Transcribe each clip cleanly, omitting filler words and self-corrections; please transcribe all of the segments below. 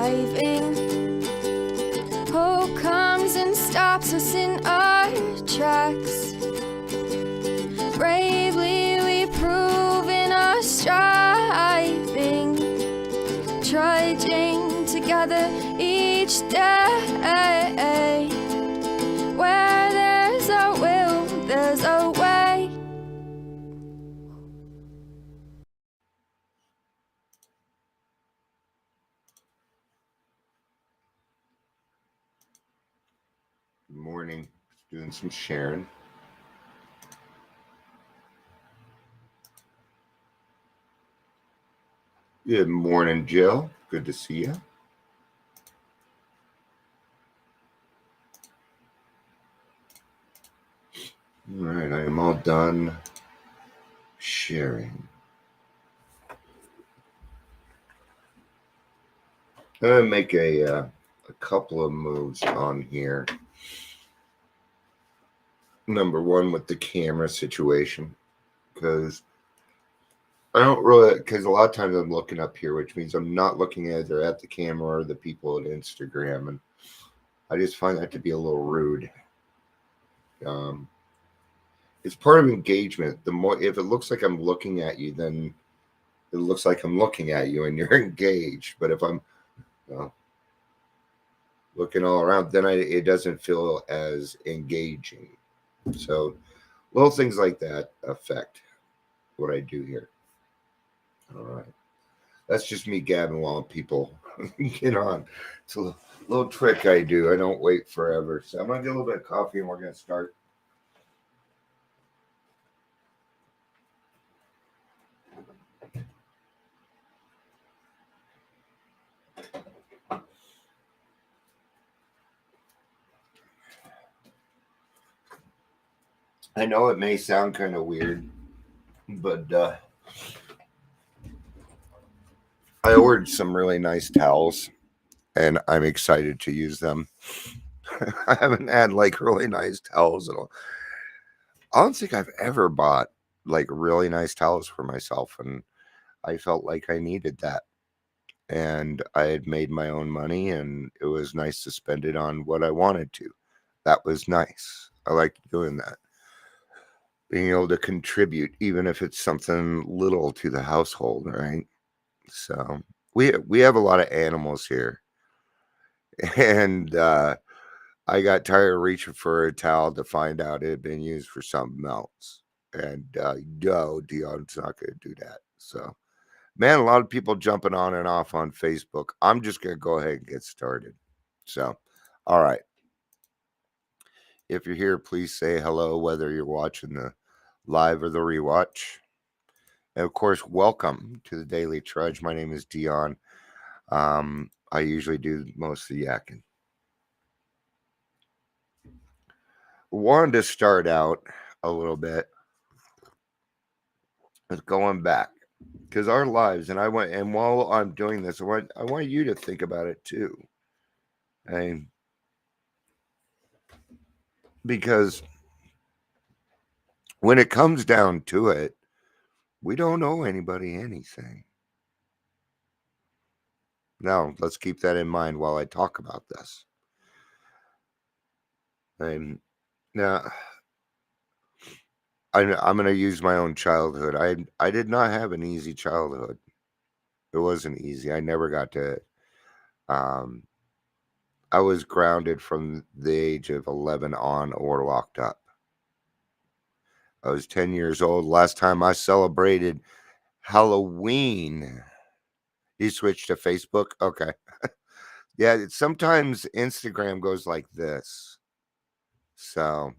driving. Hope comes and stops us in our tracks. Bravely we prove in our striving, trudging together each day. Where there's a will, there's a way. Good morning. Doing some sharing. Good morning, Jill. Good to see you. All right, I am all done sharing. I'm going to make a couple of moves on here. Number one, with the camera situation, because I don't really, because a lot of times I'm looking up here, which means I'm not looking either at the camera or the people at Instagram, and I just find that to be a little rude. It's part of engagement. The more, if it looks like I'm looking at you, then it looks like I'm looking at you and you're engaged. But if I'm looking all around, then it doesn't feel as engaging. So little things like that affect what I do here. All right. That's just me gabbing while people get on. It's a little trick I do. I don't wait forever. So I'm going to get a little bit of coffee and we're going to start. I know it may sound kind of weird, but I ordered some really nice towels and I'm excited to use them. I haven't had like really nice towels at all. I don't think I've ever bought like really nice towels for myself, and I felt like I needed that. And I had made my own money, and it was nice to spend it on what I wanted to. That was nice. I liked doing that. Being able to contribute, even if it's something little to the household, right? So we have a lot of animals here, and I got tired of reaching for a towel to find out it had been used for something else. And no, Dion's not going to do that. So, man, a lot of people jumping on and off on Facebook. I'm just going to go ahead and get started. So, all right. If you're here, please say hello, whether you're watching the live or the rewatch. And of course, welcome to the Daily Trudge. My name is Dion. I usually do most of the yakking. Wanted to start out a little bit with going back, because our lives, and while I'm doing this, I want you to think about it too. Because when it comes down to it, we don't owe anybody anything. Now, let's keep that in mind while I talk about this. Now, I'm going to use my own childhood. I did not have an easy childhood. It wasn't easy. I never got to. I was grounded from the age of 11 on or locked up. I was 10 years old. Last time I celebrated Halloween. You switched to Facebook? Okay. Yeah, sometimes Instagram goes like this. So,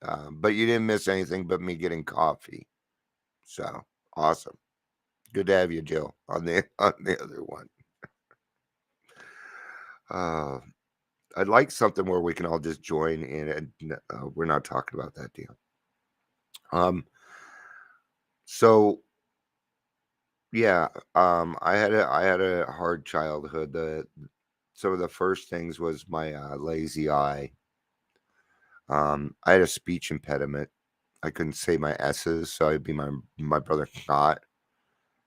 but you didn't miss anything but me getting coffee. So, awesome. Good to have you, Jill, on the other one. I'd like something where we can all just join in, and we're not talking about that deal. So yeah, I had a hard childhood. Some of the first things was my lazy eye. I had a speech impediment. I couldn't say my S's, so I'd be my brother not,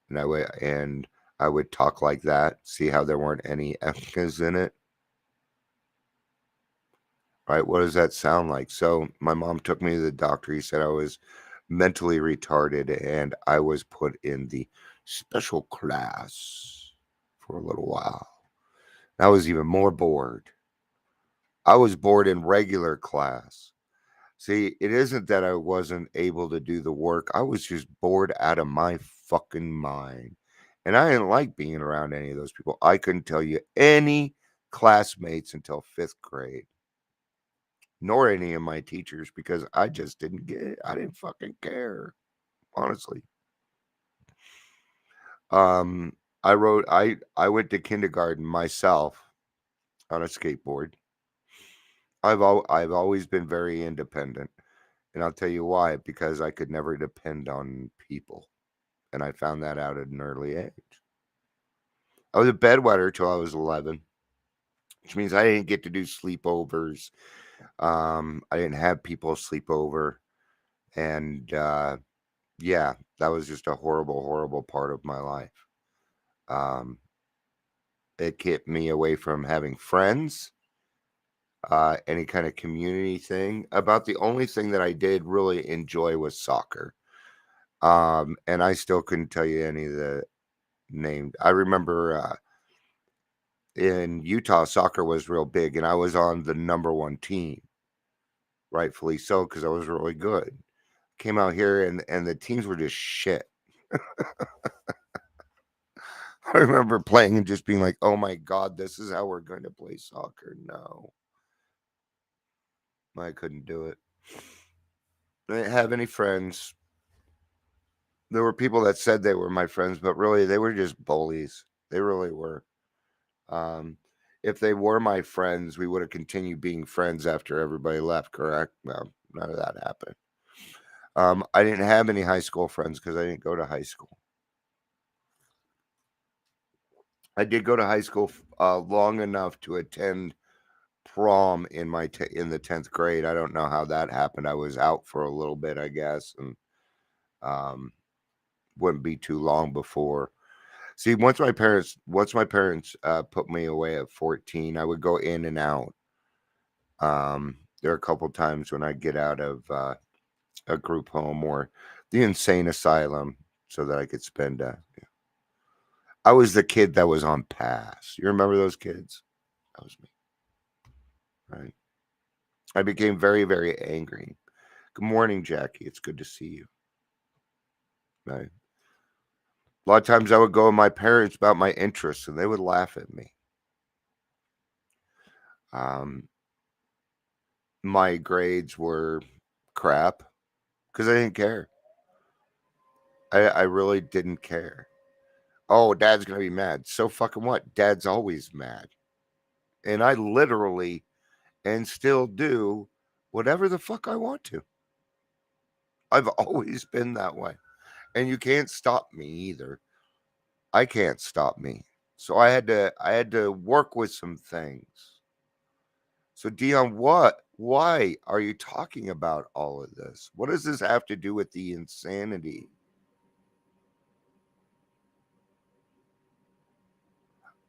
and I would talk like that, see how there weren't any F's in it. Right? What does that sound like? So my mom took me to the doctor. He said I was mentally retarded and I was put in the special class for a little while. I was even more bored. I was bored in regular class. See, it isn't that I wasn't able to do the work. I was just bored out of my fucking mind. And I didn't like being around any of those people. I couldn't tell you any classmates until 5th grade, nor any of my teachers because I just didn't get it. I didn't fucking care, honestly. Um, I went to kindergarten myself on a skateboard. I've always been very independent. And I'll tell you why, because I could never depend on people. And I found that out at an early age. I was a bedwetter till I was 11, which means I didn't get to do sleepovers. I didn't have people sleep over. And yeah, that was just a horrible, horrible part of my life. Um, it kept me away from having friends, any kind of community thing. About the only thing that I did really enjoy was soccer. And I still couldn't tell you any of the named. I remember in Utah, soccer was real big, and I was on the number one team, rightfully so, because I was really good. Came out here, and the teams were just shit. I remember playing and just being like, "Oh my god, this is how we're going to play soccer." No, I couldn't do it. I didn't have any friends. There were people that said they were my friends, but really they were just bullies. They really were. Um, if they were my friends, we would have continued being friends after everybody left, correct? Well, none of that happened. I didn't have any high school friends because I didn't go to high school. I did go to high school long enough to attend prom in in the 10th grade. I don't know how that happened. I was out for a little bit, I guess, and um, wouldn't be too long before. See, once my parents put me away at 14, I would go in and out. There are a couple times when I get out of a group home or the insane asylum so that I could spend. I was the kid that was on pass. You remember those kids? That was me, right? I became very, very angry. Good morning, Jackie. It's good to see you. Right. A lot of times I would go to my parents about my interests and they would laugh at me. Um, my grades were crap because I didn't care. I really didn't care. Oh, dad's going to be mad. So fucking what? Dad's always mad. And I literally and still do whatever the fuck I want to. I've always been that way. And you can't stop me either. I can't stop me. So I had to work with some things. So Dion, why are you talking about all of this? What does this have to do with the insanity?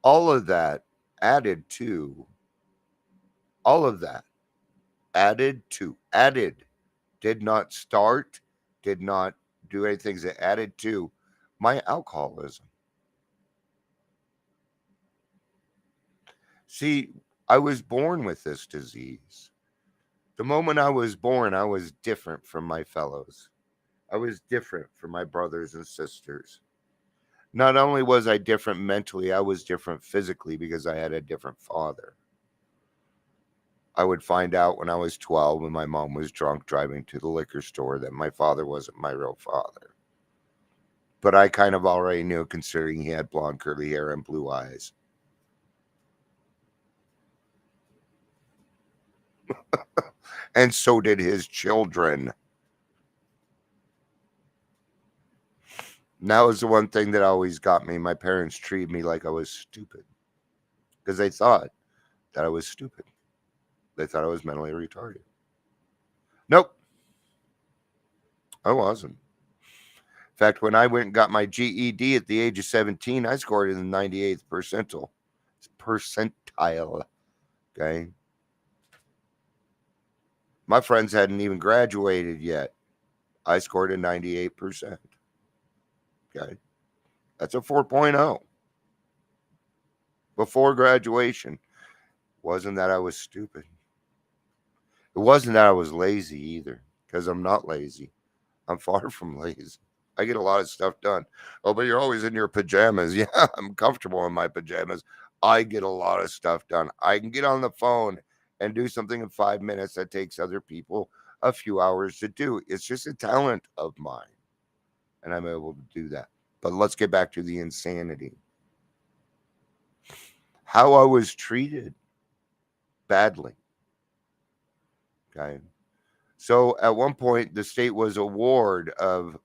All of that added to all of that added did not start, did not do anything that added to my alcoholism. See, I was born with this disease. The moment I was born, I was different from my fellows. I was different from my brothers and sisters. Not only was I different mentally, I was different physically because I had a different father. I would find out when I was 12 when my mom was drunk driving to the liquor store that my father wasn't my real father. But I kind of already knew considering he had blonde curly hair and blue eyes. And so did his children. And that was the one thing that always got me. My parents treated me like I was stupid because they thought that I was stupid. They thought I was mentally retarded. Nope, I wasn't. In fact, when I went and got my GED at the age of 17, I scored in the 98th percentile. Okay. My friends hadn't even graduated yet. I scored a 98%. Okay. That's a 4.0 before graduation. Wasn't that I was stupid. It wasn't that I was lazy either, because I'm not lazy. I'm far from lazy. I get a lot of stuff done. Oh, but you're always in your pajamas. Yeah, I'm comfortable in my pajamas. I get a lot of stuff done. I can get on the phone and do something in 5 minutes that takes other people a few hours to do. It's just a talent of mine, and I'm able to do that. But let's get back to the insanity. How I was treated badly. Okay. So at one point, the state was a ward of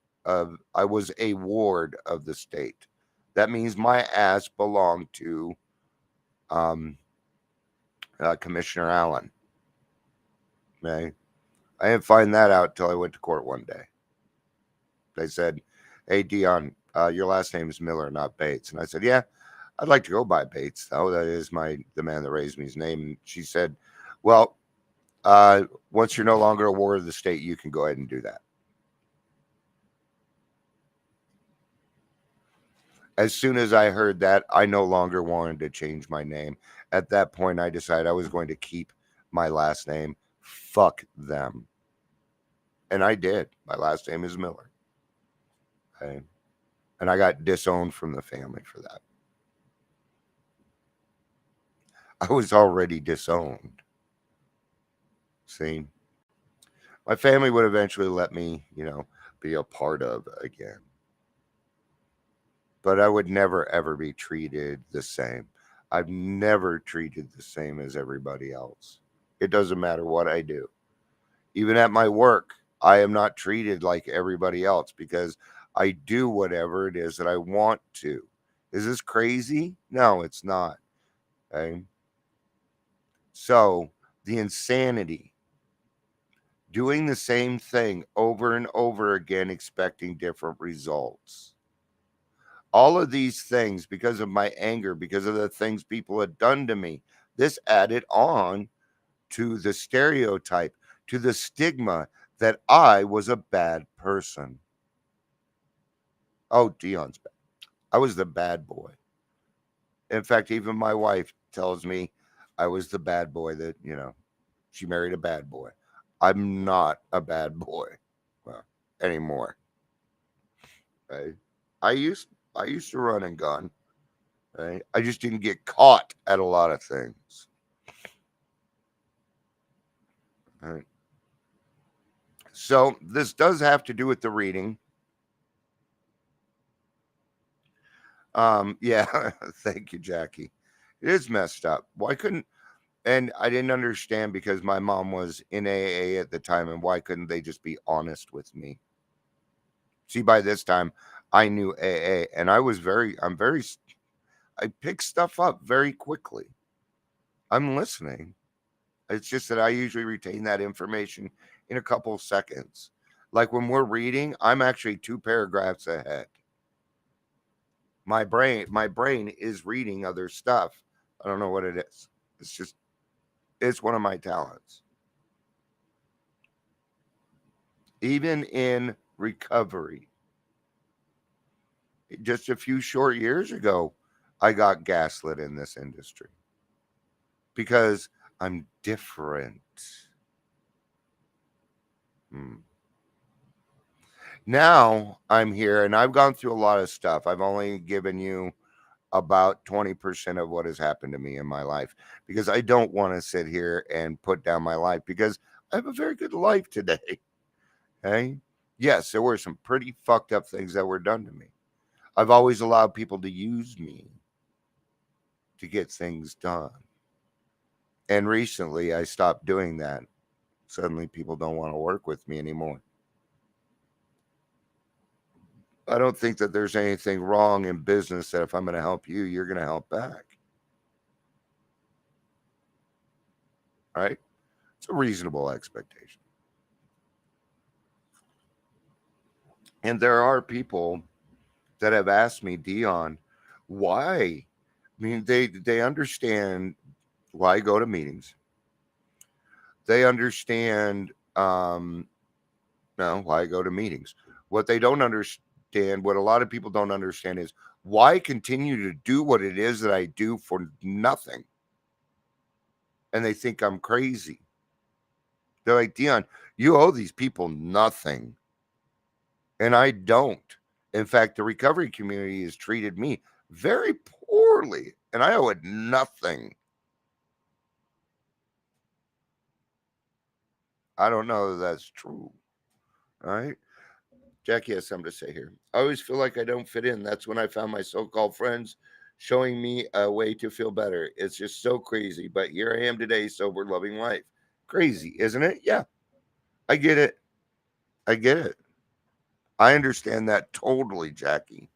I was a ward of the state. That means my ass belonged to um, Commissioner Allen. Okay, I didn't find that out till I went to court one day. They said, "Hey Dion, your last name is Miller, not Bates." And I said, "Yeah, I'd like to go by Bates, though. That is the man that raised me's name." And she said, "Well, once you're no longer a ward of the state, you can go ahead and do that." As soon as I heard that, I no longer wanted to change my name. At that point, I decided I was going to keep my last name. Fuck them. And I did. My last name is Miller. Okay? And I got disowned from the family for that. I was already disowned. See? My family would eventually let me, be a part of again. But I would never, ever be treated the same. I've never treated the same as everybody else. It doesn't matter what I do. Even at my work, I am not treated like everybody else because I do whatever it is that I want to. Is this crazy? No, it's not. Okay. So the insanity, doing the same thing over and over again, expecting different results. All of these things, because of my anger, because of the things people had done to me, this added on to the stereotype, to the stigma that I was a bad person. Oh, Dion's bad. I was the bad boy. In fact, even my wife tells me I was the bad boy that, she married a bad boy. I'm not a bad boy, well, anymore. Right? I used I used to run and gun. Right? I just didn't get caught at a lot of things. Right? So this does have to do with the reading. Yeah, thank you, Jackie. It is messed up. Why couldn't and I didn't understand because my mom was in AA at the time, and why couldn't they just be honest with me? See, by this time, I knew AA, and I pick stuff up very quickly. I'm listening. It's just that I usually retain that information in a couple of seconds. Like when we're reading, I'm actually two paragraphs ahead. My brain is reading other stuff. I don't know what it is. It's one of my talents. Even in recovery. Just a few short years ago, I got gaslit in this industry because I'm different. Hmm. Now I'm here and I've gone through a lot of stuff. I've only given you about 20% of what has happened to me in my life because I don't want to sit here and put down my life because I have a very good life today. Okay. Yes, there were some pretty fucked up things that were done to me. I've always allowed people to use me to get things done. And recently I stopped doing that. Suddenly people don't want to work with me anymore. I don't think that there's anything wrong in business that if I'm going to help you, you're going to help back. Right? It's a reasonable expectation. And there are people that have asked me, Dion, why? I mean, they understand why I go to meetings. They understand why I go to meetings. What they don't understand, what a lot of people don't understand is why continue to do what it is that I do for nothing. And they think I'm crazy. They're like, Dion, you owe these people nothing. And I don't. In fact, the recovery community has treated me very poorly, and I owe it nothing. I don't know that that's true. All right. Jackie has something to say here. I always feel like I don't fit in. That's when I found my so called friends showing me a way to feel better. It's just so crazy. But here I am today, sober, loving life. Crazy, isn't it? Yeah, I get it. I get it. I understand that totally, Jackie.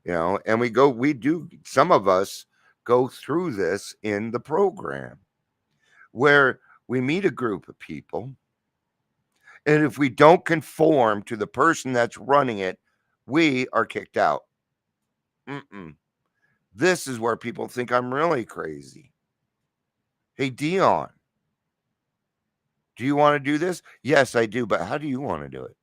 And some of us go through this in the program where we meet a group of people. And if we don't conform to the person that's running it, we are kicked out. Mm-mm. This is where people think I'm really crazy. Hey, Dion, do you want to do this? Yes, I do. But how do you want to do it?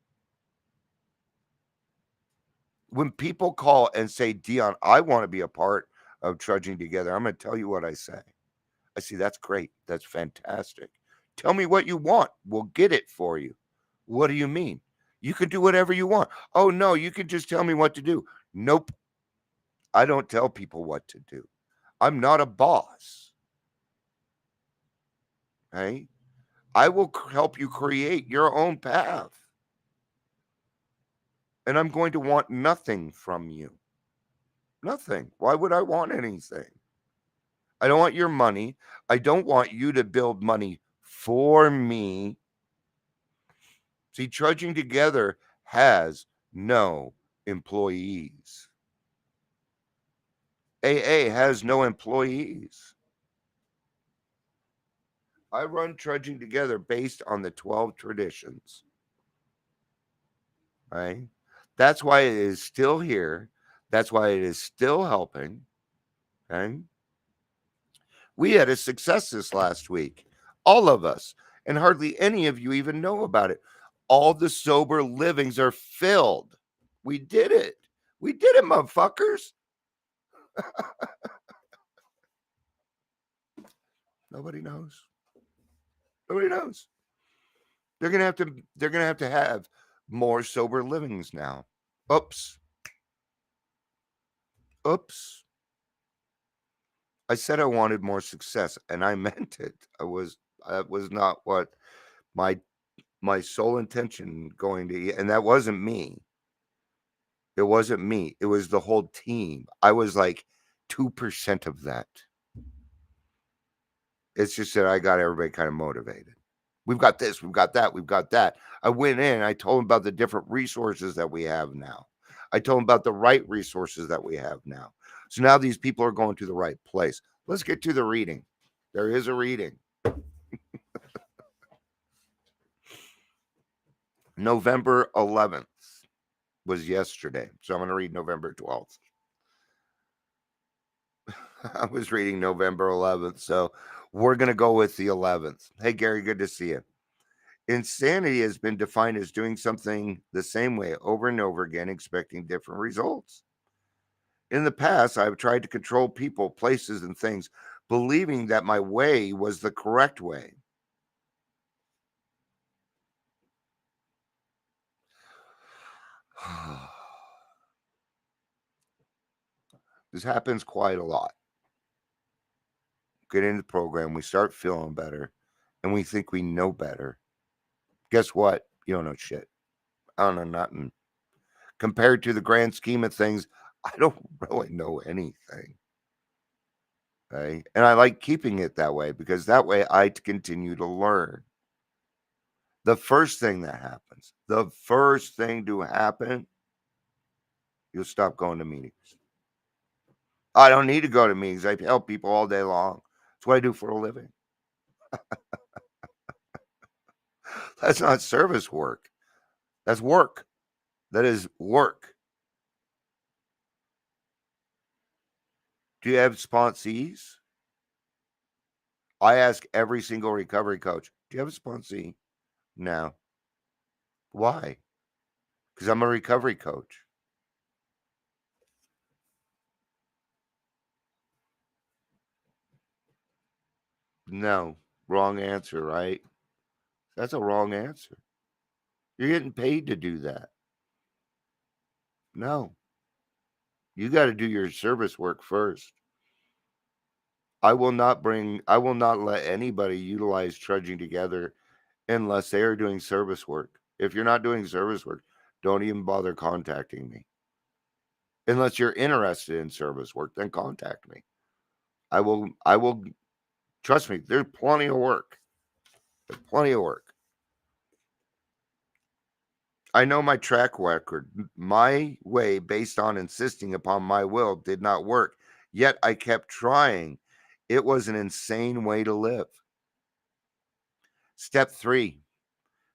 When people call and say, Dion, I want to be a part of Trudging Together, I'm going to tell you what I say. I say, that's great. That's fantastic. Tell me what you want. We'll get it for you. What do you mean? You can do whatever you want. Oh, no, you can just tell me what to do. Nope. I don't tell people what to do. I'm not a boss. Hey, I will help you create your own path. And I'm going to want nothing from you. Nothing. Why would I want anything? I don't want your money. I don't want you to build money for me. See, Trudging Together has no employees. AA has no employees. I run Trudging Together based on the 12 traditions. Right? That's why it is still here. That's why it is still helping. Okay? We had a success this last week, all of us, and hardly any of you even know about it. All the sober livings are filled. We did it. We did it, motherfuckers. Nobody knows. Nobody knows. They're gonna have more sober livings now. Oops. Oops. I said I wanted more success, and I meant it. That was not what my my sole intention going to, and that wasn't me. It wasn't me. It was the whole team. I was like 2% of that. It's just that I got everybody kind of motivated. We've got this, we've got that, we've got that. I went in, I told them about the different resources that we have now. I told them about the right resources that we have now. So now these people are going to the right place. Let's get to the reading. There is a reading. November 11th was yesterday. So I'm going to read November 12th. I was reading November 11th. So we're going to go with the 11th. Hey, Gary, good to see you. Insanity has been defined as doing something the same way over and over again, expecting different results. In the past, I've tried to control people, places, and things, believing that my way was the correct way. This happens quite a lot. Get into the program, we start feeling better, and we think we know better. Guess what? You don't know shit. I don't know nothing. Compared to the grand scheme of things, I don't really know anything. Okay? And I like keeping it that way because that way I continue to learn. The first thing that happens, the first thing to happen, you'll stop going to meetings. I don't need to go to meetings. I help people all day long. That's what I do for a living. That's not service work. That's work. That is work. Do you have sponsees? I ask every single recovery coach, do you have a sponsee? No. Why? Because I'm a recovery coach. No. Wrong answer, right? That's a wrong answer. You're getting paid to do that. No. You got to do your service work first. I will not let anybody utilize trudging together unless they are doing service work. If you're not doing service work, don't even bother contacting me. Unless you're interested in service work, then contact me. I will trust me, there's plenty of work. There's plenty of work. I know my track record. My way, based on insisting upon my will, did not work. Yet I kept trying. It was an insane way to live. Step 3,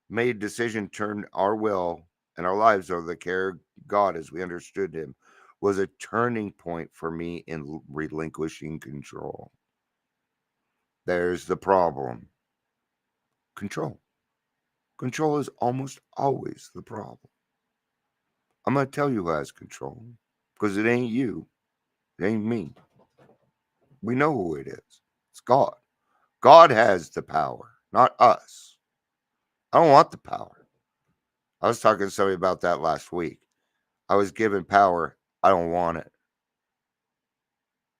made a decision to turn our will and our lives over the care of God as we understood Him, was a turning point for me in relinquishing control. There's the problem. Control. Control is almost always the problem. I'm going to tell you who has control because it ain't you. It ain't me. We know who it is. It's God. God has the power, not us. I don't want the power. I was talking to somebody about that last week. I was given power. I don't want it.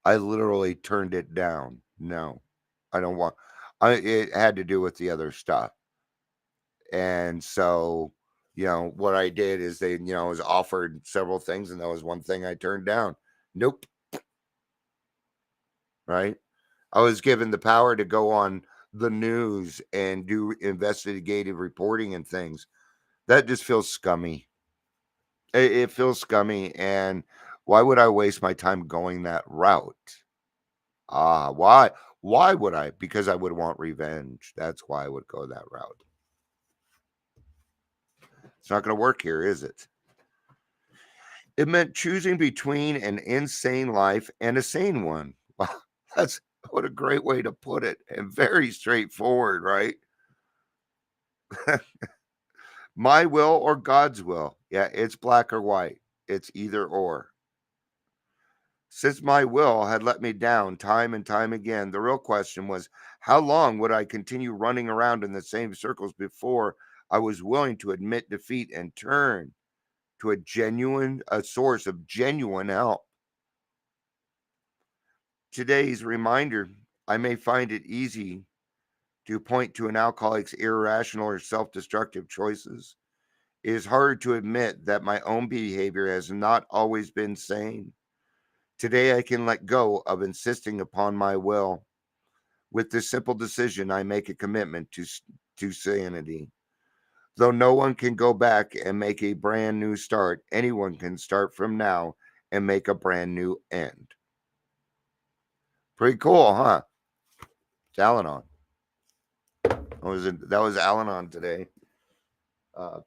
I literally turned it down. No, I don't want. It had to do with the other stuff, and so what I did is they was offered several things, and that was one thing I turned down. Nope. Right. I was given the power to go on the news and do investigative reporting and things. That just feels scummy. It feels scummy, and why would I waste my time going that route? Why? Why would I? Because I would want revenge. That's why I would go that route. It's not going to work here, is it? It meant choosing between an insane life and a sane one. Wow, that's what a great way to put it, and very straightforward, right? My will or God's will. Yeah, it's black or white. It's either or. Since my will had let me down time and time again, the real question was how long would I continue running around in the same circles before I was willing to admit defeat and turn to a source of genuine help? Today's reminder, I may find it easy to point to an alcoholic's irrational or self destructive choices. It is hard to admit that my own behavior has not always been sane. Today, I can let go of insisting upon my will. With this simple decision, I make a commitment to sanity. Though no one can go back and make a brand new start, anyone can start from now and make a brand new end. Pretty cool, huh? It's Al-Anon. That was Al-Anon today.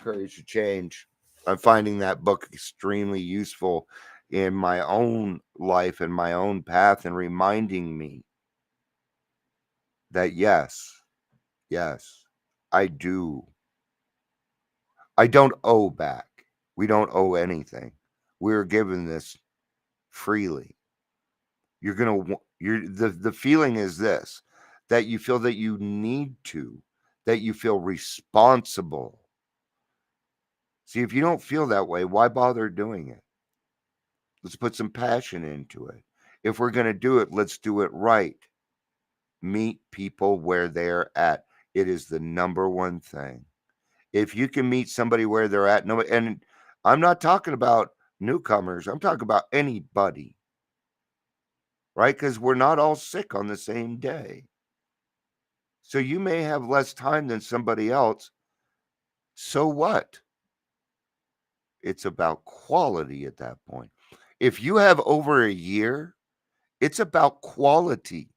Courage to Change. I'm finding that book extremely useful in my own life and my own path, and reminding me that yes, I do. I don't owe back. We don't owe anything. We're given this freely. The feeling is this, that you feel that you need to, that you feel responsible. See, if you don't feel that way, why bother doing it? Let's put some passion into it. If we're going to do it, let's do it right. Meet people where they're at. It is the number one thing. If you can meet somebody where they're at, no, and I'm not talking about newcomers, I'm talking about anybody, right? Because we're not all sick on the same day. So you may have less time than somebody else. So what? It's about quality at that point. If you have over a year, it's about quality,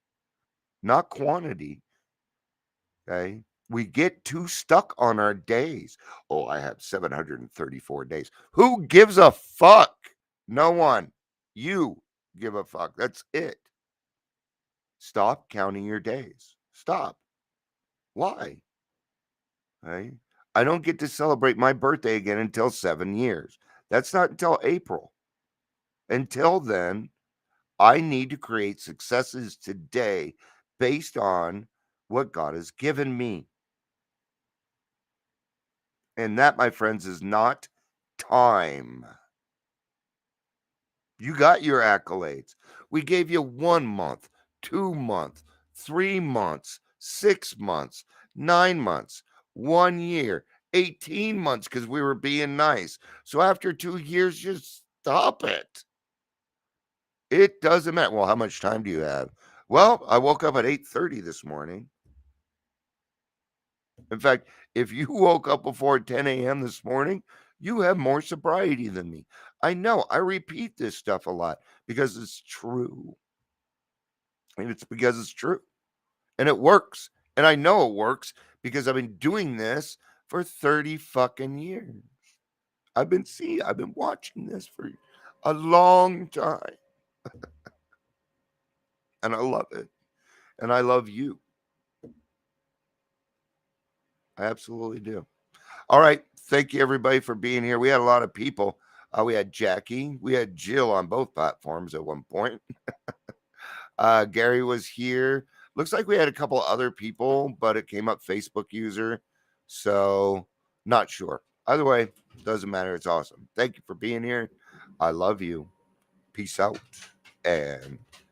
not quantity. Okay. We get too stuck on our days. Oh, I have 734 days. Who gives a fuck? No one. You give a fuck. That's it. Stop counting your days. Stop. Why? Right? I don't get to celebrate my birthday again until 7 years. That's not until April. Until then, I need to create successes today based on what God has given me. And that, my friends, is not time. You got your accolades. We gave you 1 month, 2 months, 3 months, 6 months, 9 months, 1 year, 18 months because we were being nice. So after 2 years, just stop it. It doesn't matter. Well, how much time do you have? Well, I woke up at 8:30 this morning. In fact, if you woke up before 10 a.m. this morning, you have more sobriety than me. I know I repeat this stuff a lot because it's true. And it's because it's true. And it works. And I know it works because I've been doing this for 30 fucking years. I've been watching this for a long time. And I love it. And I love you. I absolutely do. All right. Thank you, everybody, for being here. We had a lot of people. We had Jackie. We had Jill on both platforms at one point. Gary was here. Looks like we had a couple other people, but it came up Facebook user. So, not sure. Either way, doesn't matter. It's awesome. Thank you for being here. I love you. Peace out. And